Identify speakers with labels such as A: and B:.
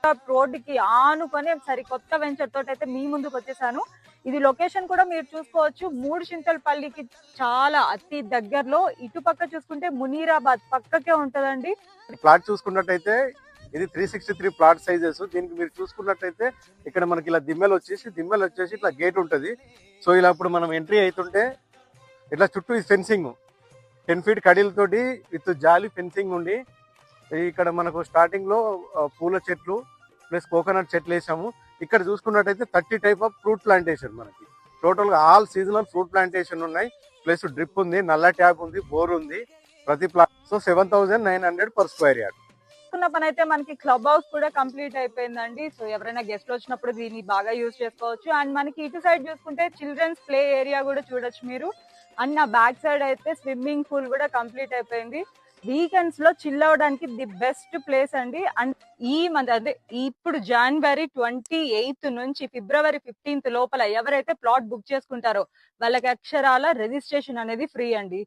A: రోడ్డుకి ఆనుకొని సరికొత్త వెంచర్ తోటి అయితే మీ ముందుకు వచ్చేసాను. ఇది లొకేషన్ కూడా మీరు చూసుకోవచ్చు, మూడుచింతలపల్లికి చాలా అతి దగ్గరలో. ఇటుపక్క చూసుకుంటే మునీరాబాద్ పక్కకే ఉంటదండి.
B: ప్లాట్ చూసుకున్నట్టయితే ఇది 363 ప్లాట్ సైజెస్. దీనికి మీరు చూసుకున్నట్టయితే ఇక్కడ మనకి ఇలా దిమ్మెలు వచ్చేసి ఇట్లా గేట్ ఉంటది. సో ఇలా ఇప్పుడు మనం ఎంట్రీ అవుతుంటే ఇట్లా చుట్టూ ఈ ఫెన్సింగ్ 10 ఫీట్ కడీలతోటి విత్ జాలి ఫెన్సింగ్ ఉండి, ఇక్కడ మనకు స్టార్టింగ్ లో పూల చెట్లు ప్లస్ కోకోనట్ చెట్లు వేసాము. ఇక్కడ చూసుకున్నట్టయితే 30 టైప్ ఆఫ్ ఫ్రూట్ ప్లాంటేషన్, మనకి టోటల్ గా ఆల్ సీజనల్ ఫ్రూట్ ప్లాంటేషన్ ఉన్నాయి. ప్లస్ డ్రిప్ ఉంది, నల్ల ట్యాప్ ఉంది, బోర్ ఉంది ప్రతి plot. So 7,900 per square yard.
A: పని అయితే మనకి క్లబ్ హౌస్ కూడా కంప్లీట్ అయిపోయిందండి. సో ఎవరైనా గెస్ట్ వచ్చినప్పుడు దీన్ని బాగా యూజ్ చేసుకోవచ్చు. అండ్ మనకి ఇటు సైడ్ చూసుకుంటే చిల్డ్రన్స్ ప్లే ఏరియా కూడా చూడొచ్చు మీరు. అండ్ నా బ్యాక్ సైడ్ అయితే స్విమ్మింగ్ పూల్ కూడా కంప్లీట్ అయిపోయింది. వీకెండ్స్ లో చిల్ అవడానికి ది బెస్ట్ ప్లేస్ అండి. అండ్ ఈ మంత్ అదే ఇప్పుడు జనవరి 28 నుంచి ఫిబ్రవరి 15 లోపల ఎవరైతే ప్లాట్ బుక్ చేసుకుంటారో వాళ్ళకి అక్షరాల రిజిస్ట్రేషన్ అనేది ఫ్రీ అండి.